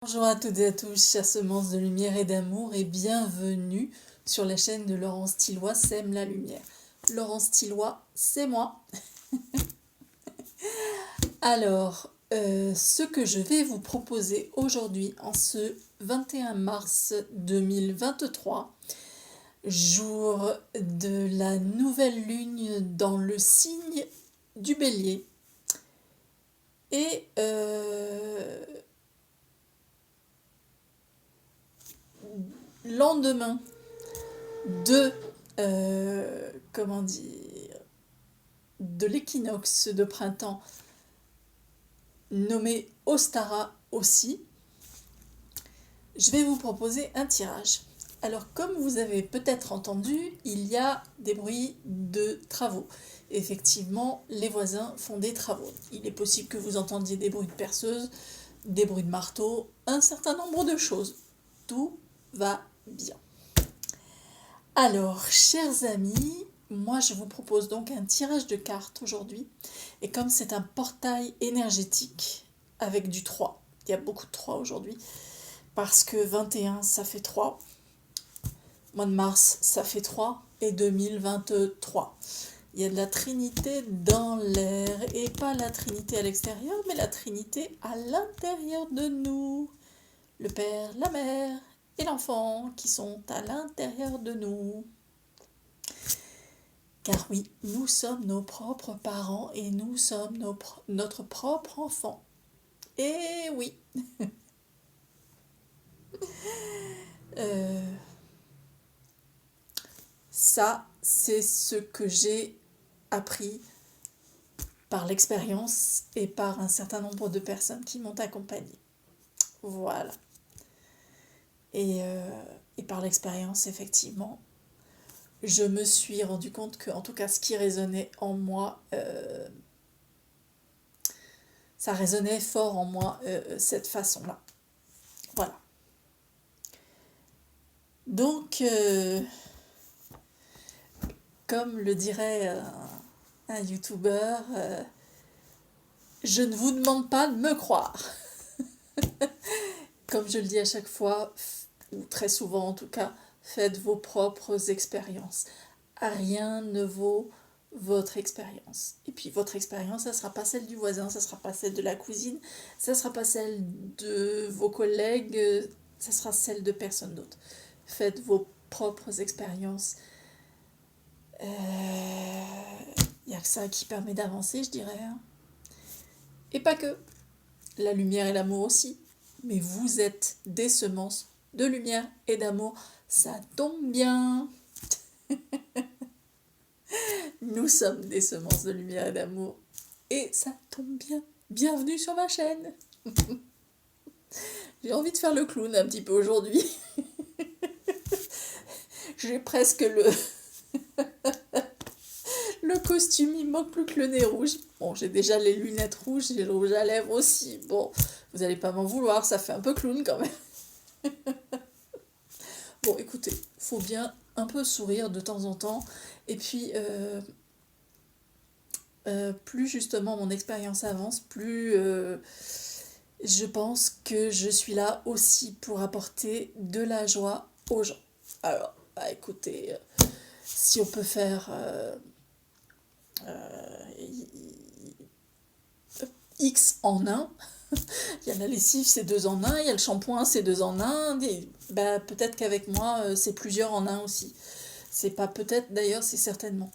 Bonjour à toutes et à tous, chères semences de lumière et d'amour, et bienvenue sur la chaîne de Laurence Tilloy Sème la lumière. Laurence Tilloy, c'est moi. Alors, ce que je vais vous proposer aujourd'hui, en ce 21 mars 2023, jour de la nouvelle lune dans le signe du Bélier, et lendemain de, comment dire, de l'équinoxe de printemps nommé Ostara aussi, je vais vous proposer un tirage. Alors, comme vous avez peut-être entendu, il y a des bruits de travaux. Effectivement, les voisins font des travaux. Il est possible que vous entendiez des bruits de perceuse, des bruits de marteau, un certain nombre de choses. Tout va bien. Alors, chers amis, moi je vous propose donc un tirage de cartes aujourd'hui. Et comme c'est un portail énergétique avec du 3, il y a beaucoup de 3 aujourd'hui, parce que 21 ça fait 3, mois de mars ça fait 3 et 2023. Il y a de la Trinité dans l'air, et pas la Trinité à l'extérieur, mais la Trinité à l'intérieur de nous. Le Père, la Mère et l'enfant qui sont à l'intérieur de nous. Car oui, nous sommes nos propres parents et nous sommes notre propre enfant. Et oui. Ça, c'est ce que j'ai appris par l'expérience et par un certain nombre de personnes qui m'ont accompagnée. Voilà. Et par l'expérience, effectivement, je me suis rendu compte que, en tout cas, ce qui résonnait en moi, ça résonnait fort en moi, cette façon-là. Voilà. Donc, comme le dirait un YouTuber, je ne vous demande pas de me croire. Comme je le dis à chaque fois, ou très souvent en tout cas, faites vos propres expériences. Rien ne vaut votre expérience. Et puis votre expérience, ça ne sera pas celle du voisin, ça ne sera pas celle de la cousine, ça ne sera pas celle de vos collègues, ça sera celle de personne d'autre. Faites vos propres expériences. Il n'y a que ça qui permet d'avancer, je dirais. Et pas que. La lumière et l'amour aussi. Mais vous êtes des semences de lumière et d'amour. Ça tombe bien. Nous sommes des semences de lumière et d'amour. Et ça tombe bien. Bienvenue sur ma chaîne. J'ai envie de faire le clown un petit peu aujourd'hui. J'ai presque le costume, il manque plus que le nez rouge. Bon, j'ai déjà les lunettes rouges, j'ai le rouge à lèvres aussi. Bon, vous allez pas m'en vouloir, ça fait un peu clown quand même. Bon, écoutez, faut bien un peu sourire de temps en temps. Et puis, plus justement mon expérience avance, plus je pense que je suis là aussi pour apporter de la joie aux gens. Alors, bah, écoutez, si on peut faire X en un, il y a la lessive, c'est 2 en un, il y a le shampoing, c'est 2 en un, et bah, peut-être qu'avec moi, c'est plusieurs en un aussi. C'est pas peut-être d'ailleurs, c'est certainement.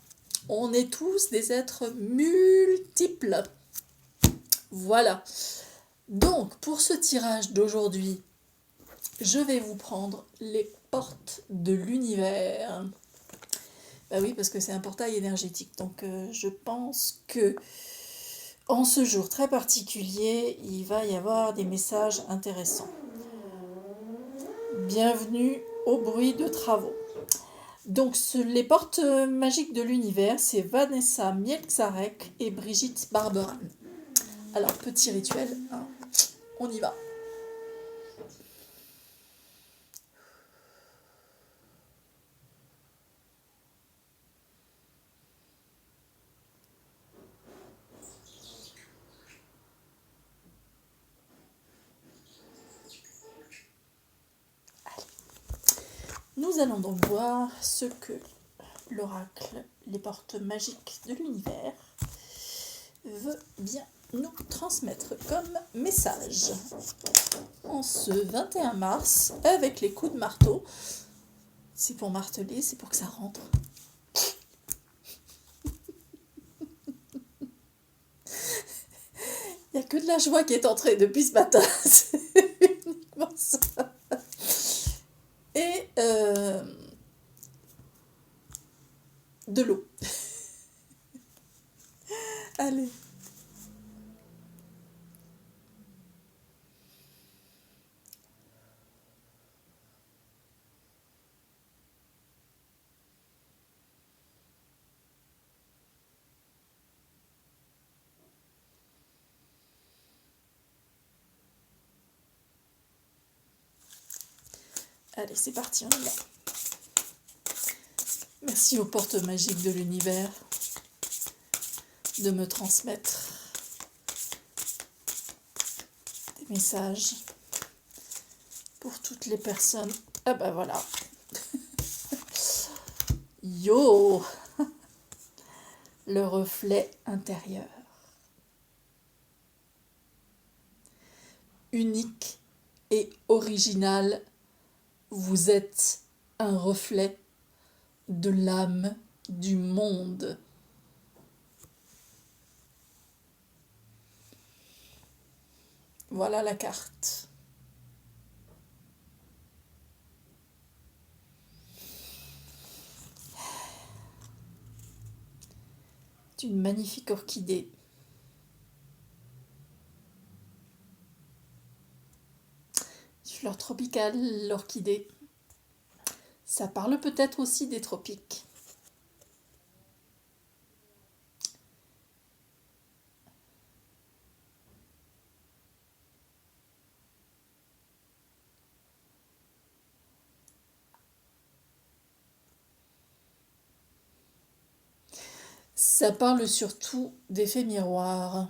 On est tous des êtres multiples. Voilà. Donc, pour ce tirage d'aujourd'hui, je vais vous prendre les portes de l'univers. Bah oui, parce que c'est un portail énergétique. Donc, je pense que en ce jour très particulier, il va y avoir des messages intéressants. Bienvenue au bruit de travaux. Donc, les portes magiques de l'univers, c'est Vanessa Mielczarek et Brigitte Barberan. Alors, petit rituel, hein, on y va. Nous allons donc voir ce que l'oracle, les portes magiques de l'univers, veut bien nous transmettre comme message. En ce 21 mars, avec les coups de marteau, c'est pour marteler, c'est pour que ça rentre. Il n'y a que de la joie qui est entrée depuis ce matin, c'est uniquement ça. Et de l'eau. Allez. Allez, c'est parti, on y va. Merci aux portes magiques de l'univers de me transmettre des messages pour toutes les personnes. Ah bah voilà. Yo, le reflet intérieur. Unique et original, vous êtes un reflet de l'âme du monde. Voilà la carte. C'est une magnifique orchidée. Fleur tropicale, l'orchidée. Ça parle peut-être aussi des tropiques. Ça parle surtout d'effets miroirs.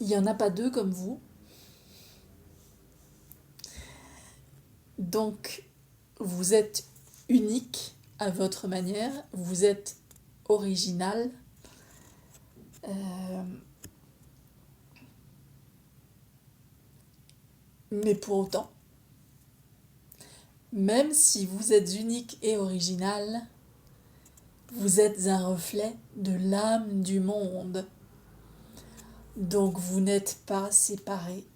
Il n'y en a pas deux comme vous. Donc, vous êtes unique à votre manière, vous êtes original. Mais pour autant, même si vous êtes unique et original, vous êtes un reflet de l'âme du monde. Donc vous n'êtes pas séparés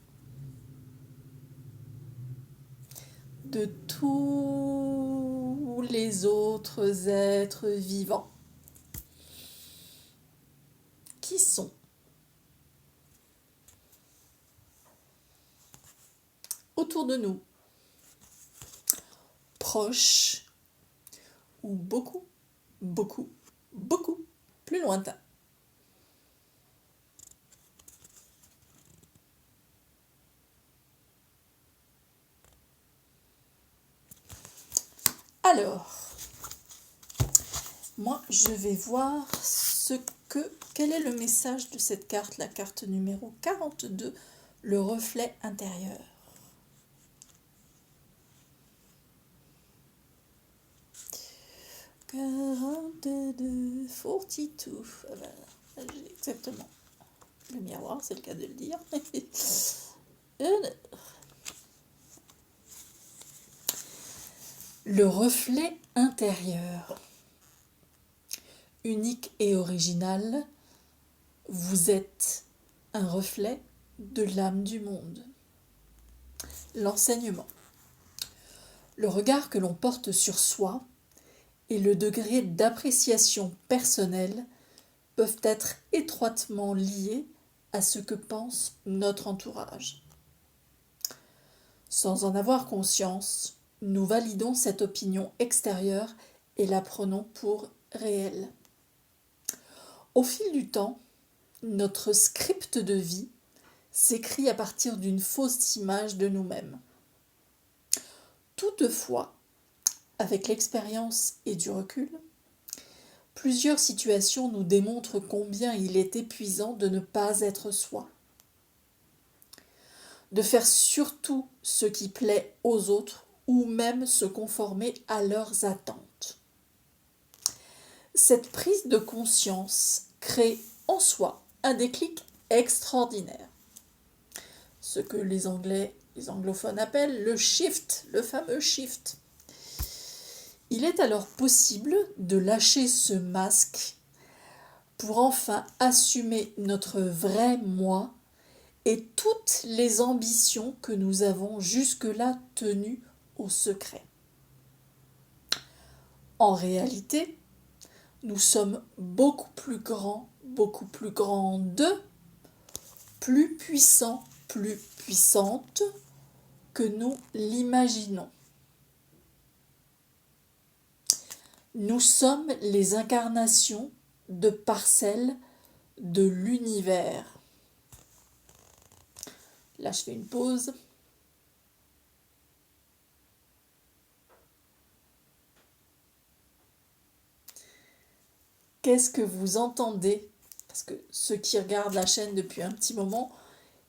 de tous les autres êtres vivants qui sont autour de nous, proches ou beaucoup, beaucoup, beaucoup plus lointains. Alors, moi je vais voir quel est le message de cette carte, la carte numéro 42, le reflet intérieur. « 42, 42. » J'ai exactement le miroir, c'est le cas de le dire. Le reflet intérieur. Unique et original, vous êtes un reflet de l'âme du monde. L'enseignement. Le regard que l'on porte sur soi et le degré d'appréciation personnelle peuvent être étroitement liés à ce que pense notre entourage. Sans en avoir conscience, nous validons cette opinion extérieure et la prenons pour réelle. Au fil du temps, notre script de vie s'écrit à partir d'une fausse image de nous-mêmes. Toutefois, avec l'expérience et du recul, Plusieurs situations nous démontrent combien il est épuisant de ne pas être soi, de faire surtout ce qui plaît aux autres ou même se conformer à leurs attentes. Cette prise de conscience crée en soi un déclic extraordinaire, ce que les anglophones appellent le shift, le fameux shift. Il est alors possible de lâcher ce masque pour enfin assumer notre vrai moi et toutes les ambitions que nous avons jusque-là tenues au secret. En réalité, nous sommes beaucoup plus grands, beaucoup plus grandes, plus puissants, plus puissantes que nous l'imaginons. Nous sommes les incarnations de parcelles de l'univers. Là, je fais une pause. Qu'est-ce que vous entendez? Parce que ceux qui regardent la chaîne depuis un petit moment,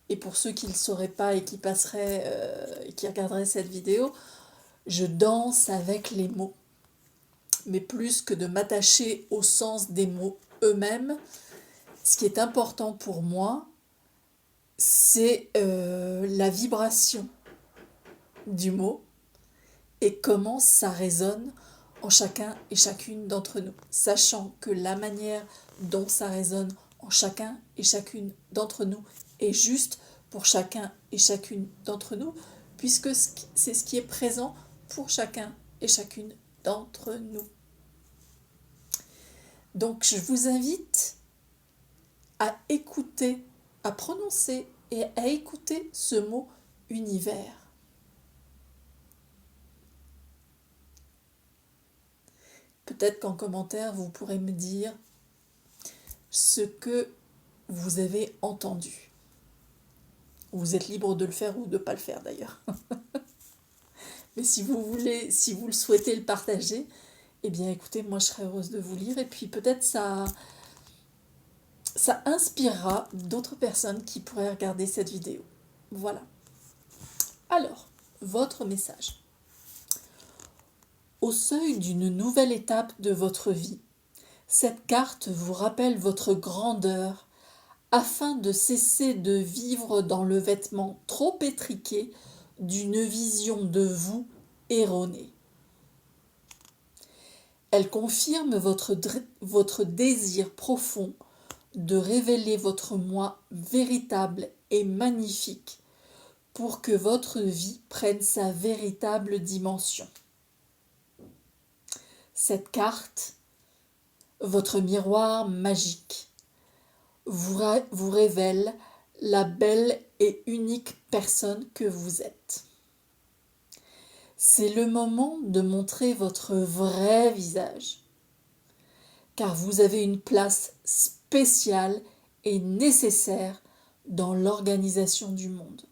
et pour ceux qui ne le sauraient pas et qui passeraient, qui regarderaient cette vidéo, je danse avec les mots. Mais plus que de m'attacher au sens des mots eux-mêmes, ce qui est important pour moi, c'est la vibration du mot et comment ça résonne en chacun et chacune d'entre nous, sachant que la manière dont ça résonne en chacun et chacune d'entre nous est juste pour chacun et chacune d'entre nous, puisque c'est ce qui est présent pour chacun et chacune d'entre nous. Donc je vous invite à écouter, à prononcer et à écouter ce mot univers. Peut-être qu'en commentaire, vous pourrez me dire ce que vous avez entendu. Vous êtes libre de le faire ou de ne pas le faire d'ailleurs. Mais si vous le souhaitez le partager, eh bien écoutez, moi je serais heureuse de vous lire et puis peut-être ça inspirera d'autres personnes qui pourraient regarder cette vidéo. Voilà. Alors, votre message. Au seuil d'une nouvelle étape de votre vie, cette carte vous rappelle votre grandeur afin de cesser de vivre dans le vêtement trop étriqué d'une vision de vous erronée. Elle confirme votre désir profond de révéler votre moi véritable et magnifique pour que votre vie prenne sa véritable dimension. Cette carte, votre miroir magique, vous révèle la belle et unique personne que vous êtes. C'est le moment de montrer votre vrai visage, car vous avez une place spéciale et nécessaire dans l'organisation du monde.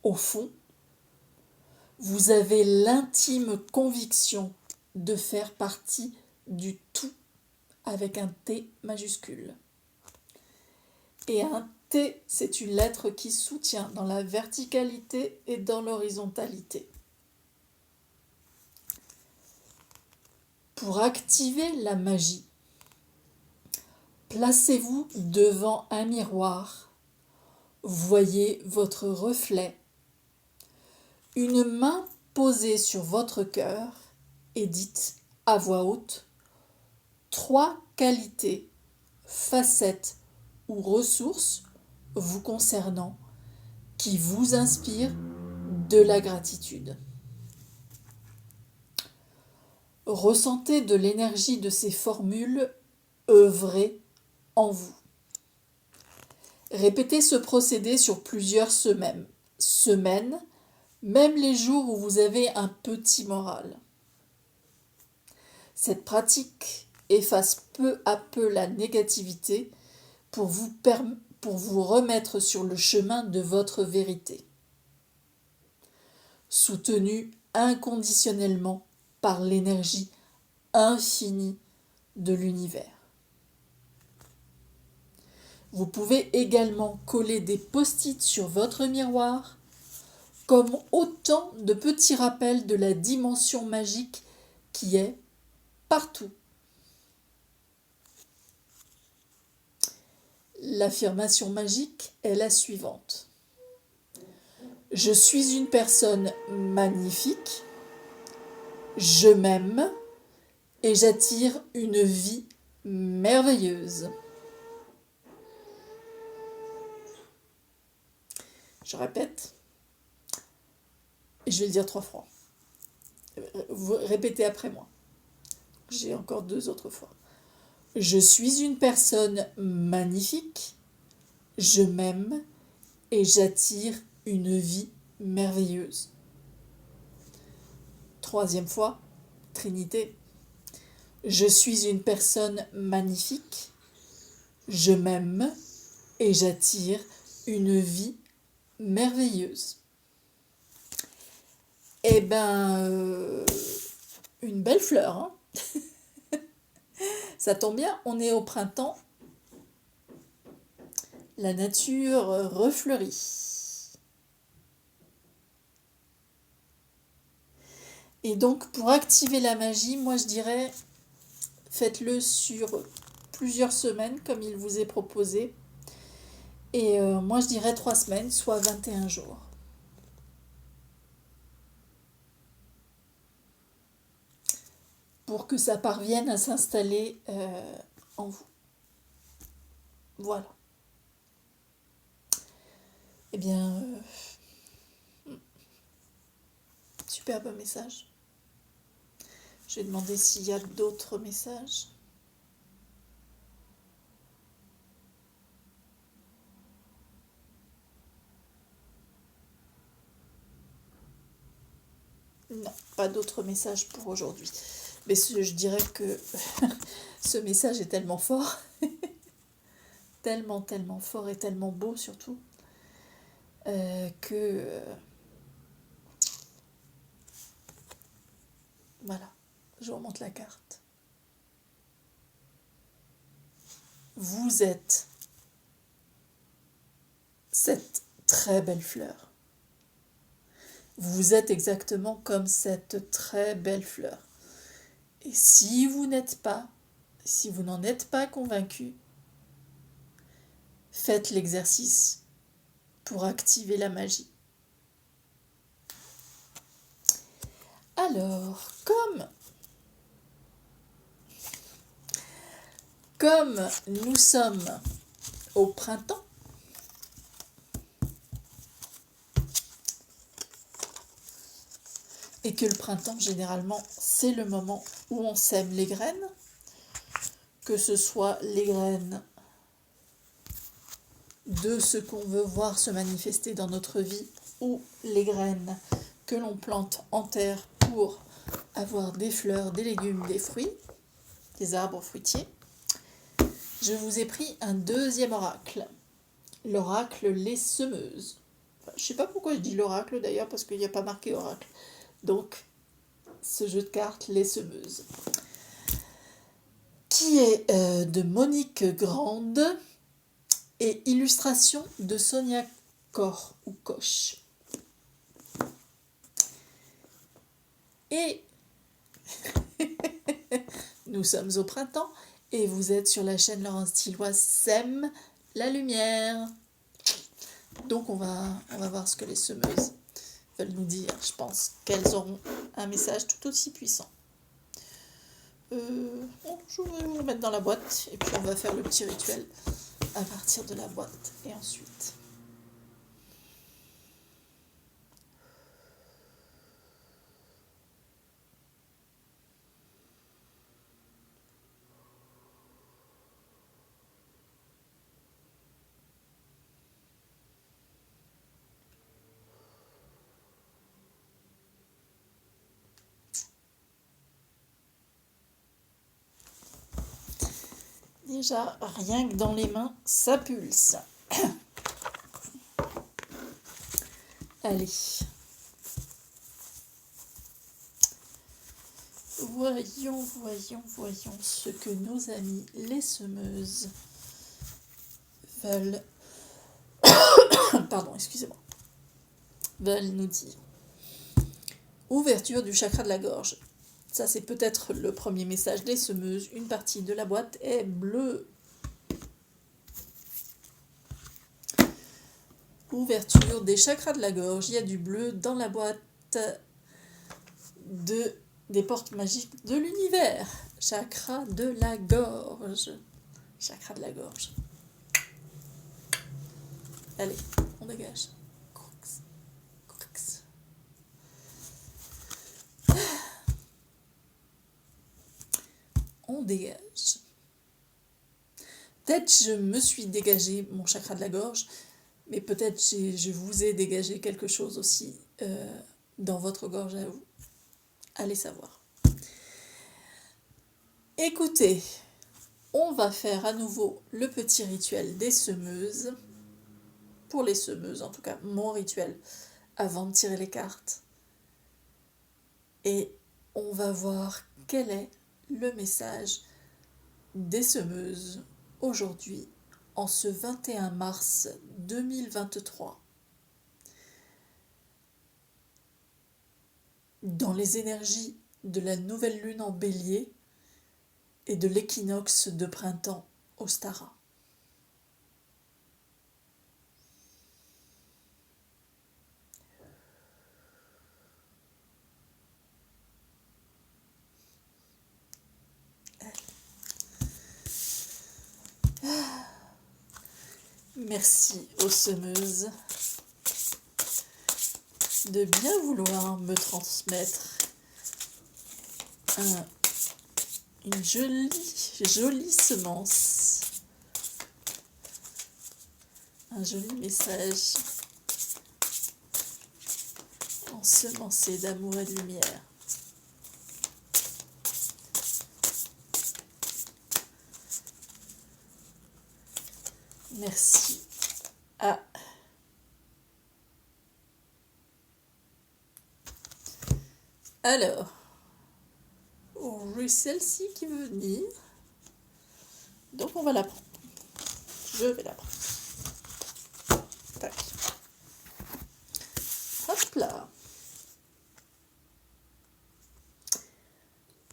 Au fond, vous avez l'intime conviction de faire partie du tout avec un T majuscule. Et un T, c'est une lettre qui soutient dans la verticalité et dans l'horizontalité. Pour activer la magie, placez-vous devant un miroir, voyez votre reflet, une main posée sur votre cœur et dites à voix haute 3 qualités, facettes ou ressources vous concernant qui vous inspirent de la gratitude. Ressentez de l'énergie de ces formules œuvrer en vous. Répétez ce procédé sur plusieurs semaines, même les jours où vous avez un petit moral. Cette pratique efface peu à peu la négativité pour vous remettre sur le chemin de votre vérité. Soutenu inconditionnellement par l'énergie infini de l'univers. Vous pouvez également coller des post-it sur votre miroir comme autant de petits rappels de la dimension magique qui est partout. L'affirmation magique est la suivante. Je suis une personne magnifique, je m'aime et j'attire une vie merveilleuse. Je répète, et je vais le dire 3 fois. Vous répétez après moi. J'ai encore 2 autres fois. Je suis une personne magnifique, je m'aime et j'attire une vie merveilleuse. 3e fois, Trinité. Je suis une personne magnifique, je m'aime et j'attire une vie merveilleuse. Eh ben, une belle fleur, hein. Ça tombe bien, on est au printemps. La nature refleurit. Et donc, pour activer la magie, moi je dirais, faites-le sur plusieurs semaines, comme il vous est proposé. Et moi je dirais 3 semaines, soit 21 jours. Pour que ça parvienne à s'installer en vous. Voilà. Eh bien, superbe message. Je vais demander s'il y a d'autres messages. Non, pas d'autres messages pour aujourd'hui. Mais je dirais que ce message est tellement fort, tellement fort et tellement beau surtout, que voilà, je vous remonte la carte. Vous êtes cette très belle fleur. Vous êtes exactement comme cette très belle fleur. Et si vous n'en êtes pas convaincu, faites l'exercice pour activer la magie. Alors, comme nous sommes au printemps, et que le printemps, généralement, c'est le moment où on sème les graines, que ce soit les graines de ce qu'on veut voir se manifester dans notre vie, ou les graines que l'on plante en terre pour avoir des fleurs, des légumes, des fruits, des arbres fruitiers. Je vous ai pris un 2e oracle, l'oracle Les Semeuses. Enfin, je ne sais pas pourquoi je dis l'oracle d'ailleurs, parce qu'il n'y a pas marqué oracle. Donc, ce jeu de cartes, Les Semeuses, qui est de Monique Grande et illustration de Sonia Koch. Et nous sommes au printemps et vous êtes sur la chaîne Laurence Tilloise sème la lumière. Donc on va voir ce que les semeuses veulent nous dire. Je pense qu'elles auront un message tout aussi puissant. Je vais vous le mettre dans la boîte et puis on va faire le petit rituel à partir de la boîte et ensuite. Déjà, rien que dans les mains, ça pulse. Allez. Voyons ce que nos amis les semeuses veulent, pardon, excusez-moi, veulent nous dire. Ouverture du chakra de la gorge. Ça, c'est peut-être le premier message des semeuses. Une partie de la boîte est bleue. Ouverture des chakras de la gorge. Il y a du bleu dans la boîte des portes magiques de l'univers. Chakra de la gorge. Chakra de la gorge. Allez, on dégage. On dégage. Peut-être je me suis dégagé mon chakra de la gorge, mais peut-être je vous ai dégagé quelque chose aussi dans votre gorge à vous. Allez savoir. Écoutez, on va faire à nouveau le petit rituel des semeuses. Pour les semeuses, en tout cas, mon rituel avant de tirer les cartes. Et on va voir quel est le message des semeuses aujourd'hui, en ce 21 mars 2023. Dans les énergies de la nouvelle lune en bélier et de l'équinoxe de printemps au Stara. Merci aux semeuses de bien vouloir me transmettre une jolie semence, un joli message ensemencé d'amour et de lumière. Merci à alors, j'ai celle-ci qui veut venir, donc on va la prendre. Je vais la prendre. Tac. Hop là.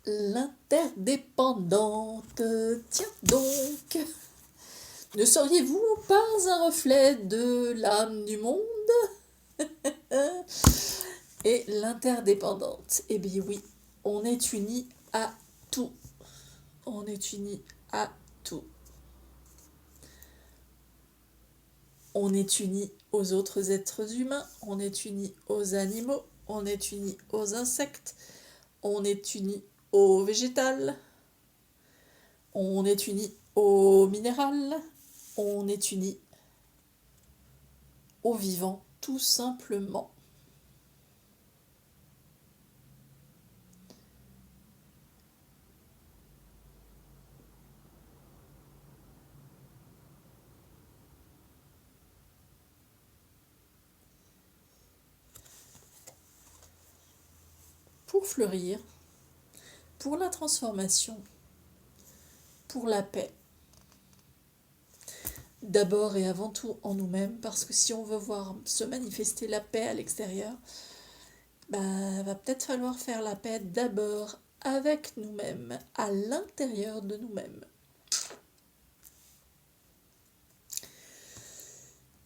L'interdépendante. Tiens donc. Ne seriez-vous pas un reflet de l'âme du monde? Et l'interdépendante. Eh bien oui, on est unis à tout. On est unis à tout. On est unis aux autres êtres humains, on est unis aux animaux, on est unis aux insectes, on est unis au végétal, on est unis au minéral, on est unis au vivant, tout simplement. Pour fleurir, pour la transformation, pour la paix. D'abord et avant tout en nous-mêmes, parce que si on veut voir se manifester la paix à l'extérieur, va peut-être falloir faire la paix d'abord avec nous-mêmes, à l'intérieur de nous-mêmes.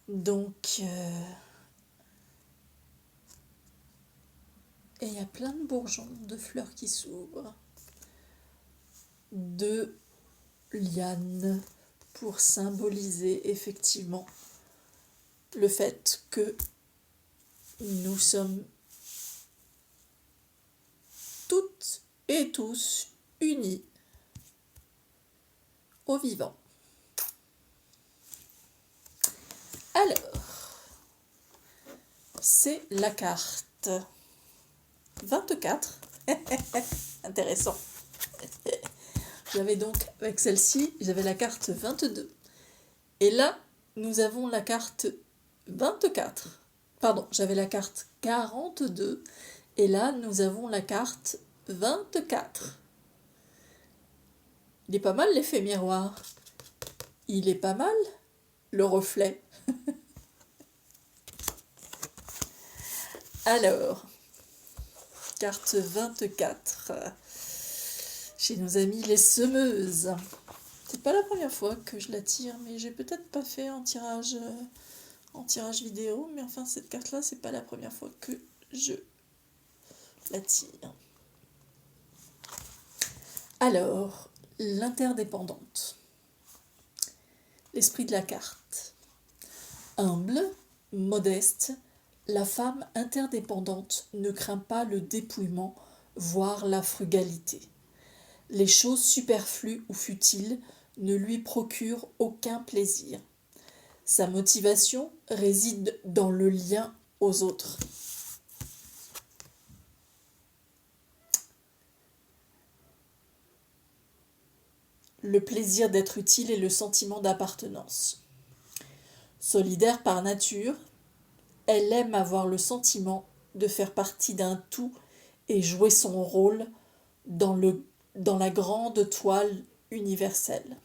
Donc, et il y a plein de bourgeons, de fleurs qui s'ouvrent, de lianes, pour symboliser effectivement le fait que nous sommes toutes et tous unis au vivant. Alors, c'est la carte 24. Intéressant. J'avais donc, avec celle-ci, j'avais la carte 22. Et là, nous avons la carte 24. Pardon, j'avais la carte 42. Et là, nous avons la carte 24. Il est pas mal l'effet miroir. Il est pas mal le reflet. Alors, carte 24. Chez nos amis les semeuses. C'est pas la première fois que je la tire, mais j'ai peut-être pas fait en tirage vidéo, mais enfin cette carte-là, c'est pas la première fois que je la tire. Alors, l'interdépendante. L'esprit de la carte. Humble, modeste, la femme interdépendante ne craint pas le dépouillement, voire la frugalité. Les choses superflues ou futiles ne lui procurent aucun plaisir. Sa motivation réside dans le lien aux autres. Le plaisir d'être utile et le sentiment d'appartenance. Solidaire par nature, elle aime avoir le sentiment de faire partie d'un tout et jouer son rôle dans la grande toile universelle.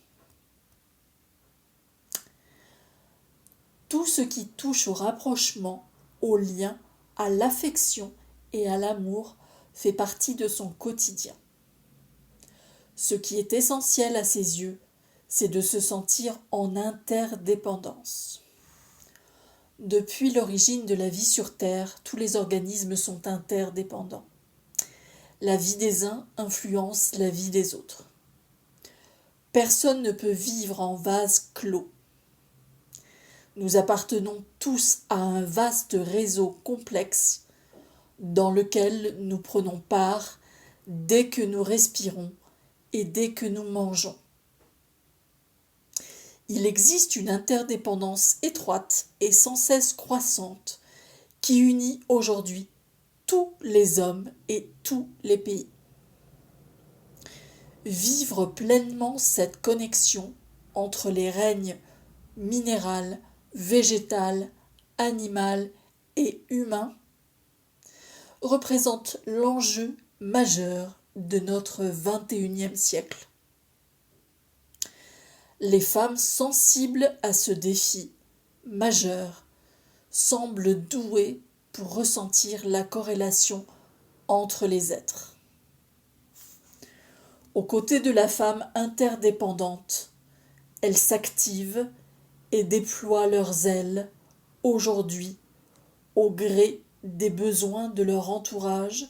Tout ce qui touche au rapprochement, au lien, à l'affection et à l'amour fait partie de son quotidien. Ce qui est essentiel à ses yeux, c'est de se sentir en interdépendance. Depuis l'origine de la vie sur Terre, tous les organismes sont interdépendants. La vie des uns influence la vie des autres. Personne ne peut vivre en vase clos. Nous appartenons tous à un vaste réseau complexe dans lequel nous prenons part dès que nous respirons et dès que nous mangeons. Il existe une interdépendance étroite et sans cesse croissante qui unit aujourd'hui tous les hommes et tous les pays. Vivre pleinement cette connexion entre les règnes minéral, végétal, animal et humain représente l'enjeu majeur de notre XXIe siècle. Les femmes sensibles à ce défi majeur semblent douées pour ressentir la corrélation entre les êtres. Aux côtés de la femme interdépendante, elles s'activent et déploient leurs ailes aujourd'hui au gré des besoins de leur entourage,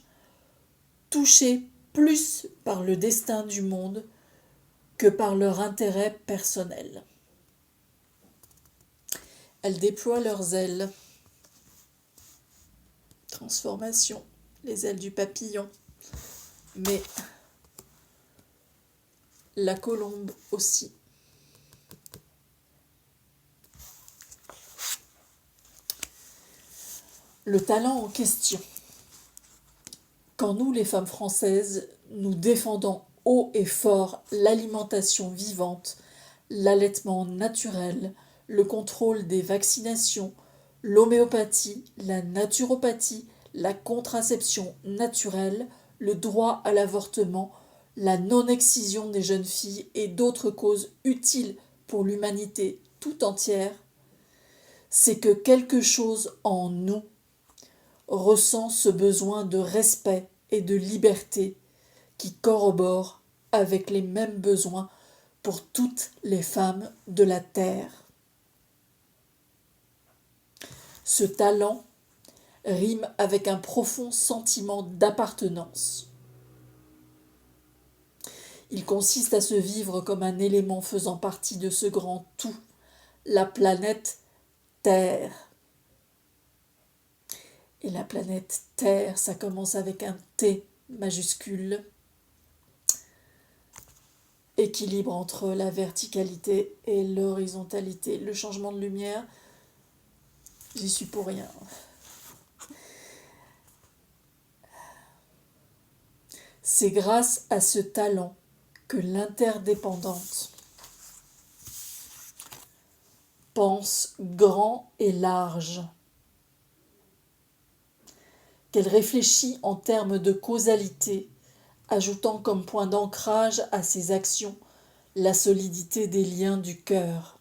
touchés plus par le destin du monde que par leur intérêt personnel. Elles déploient leurs ailes. Transformation, les ailes du papillon. Mais la colombe aussi. Le talent en question. Quand nous, les femmes françaises, nous défendons haut et fort l'alimentation vivante, l'allaitement naturel, le contrôle des vaccinations, l'homéopathie, la naturopathie, la contraception naturelle, le droit à l'avortement, la non-excision des jeunes filles et d'autres causes utiles pour l'humanité tout entière, c'est que quelque chose en nous ressent ce besoin de respect et de liberté qui corrobore avec les mêmes besoins pour toutes les femmes de la Terre. Ce talent rime avec un profond sentiment d'appartenance. Il consiste à se vivre comme un élément faisant partie de ce grand tout, la planète Terre. Et la planète Terre, ça commence avec un T majuscule. Équilibre entre la verticalité et l'horizontalité. Le changement de lumière, j'y suis pour rien. C'est grâce à ce talent que l'interdépendante pense grand et large, qu'elle réfléchit en termes de causalité ajoutant comme point d'ancrage à ses actions la solidité des liens du cœur.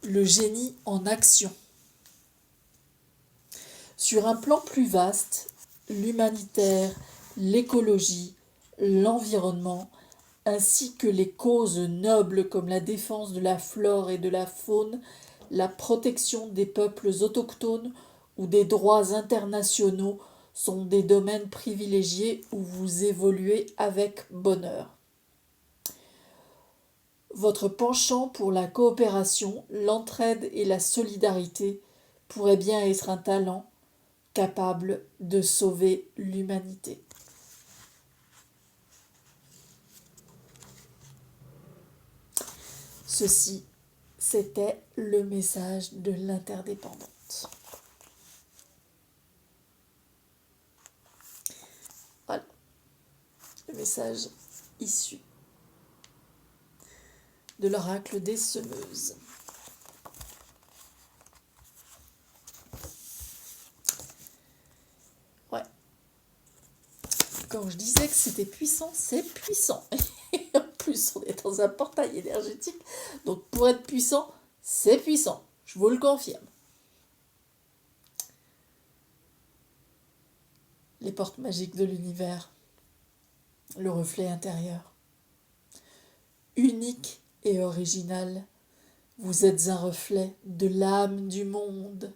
Le génie en action. Sur un plan plus vaste, l'humanitaire, l'écologie, l'environnement, ainsi que les causes nobles comme la défense de la flore et de la faune, la protection des peuples autochtones ou des droits internationaux sont des domaines privilégiés où vous évoluez avec bonheur. Votre penchant pour la coopération, l'entraide et la solidarité pourrait bien être un talent capable de sauver l'humanité. Ceci, c'était le message de l'interdépendante. Voilà, le message issu de l'oracle des semeuses. Ouais. Quand je disais que c'était puissant, c'est puissant. Et en plus, on est dans un portail énergétique. Donc pour être puissant, c'est puissant. Je vous le confirme. Les portes magiques de l'univers. Le reflet intérieur. Unique et original. Vous êtes un reflet de l'âme du monde.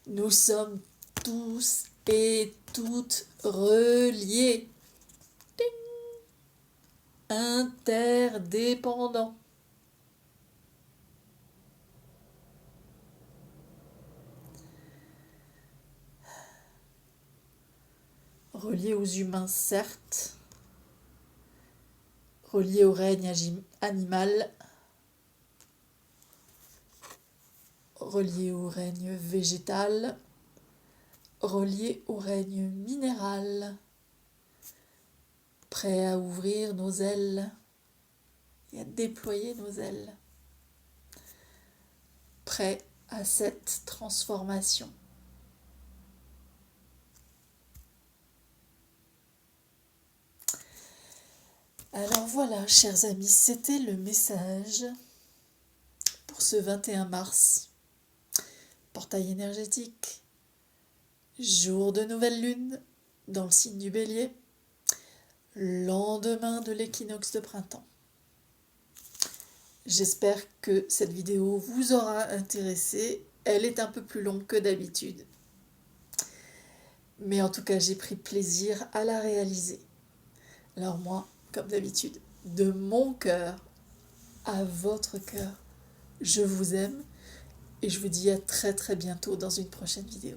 Nous sommes tous et toutes reliés. Ding. Interdépendants. Reliés aux humains, certes. Reliés au règne animal. Reliés au règne végétal. Reliés au règne minéral. Prêts à ouvrir nos ailes et à déployer nos ailes. Prêts à cette transformation. Alors voilà, chers amis, c'était le message pour ce 21 mars. Portail énergétique, jour de nouvelle lune dans le signe du Bélier, lendemain de l'équinoxe de printemps. J'espère que cette vidéo vous aura intéressé. Elle est un peu plus longue que d'habitude. Mais en tout cas, j'ai pris plaisir à la réaliser. Alors moi, comme d'habitude, de mon cœur à votre cœur, je vous aime et je vous dis à très très bientôt dans une prochaine vidéo.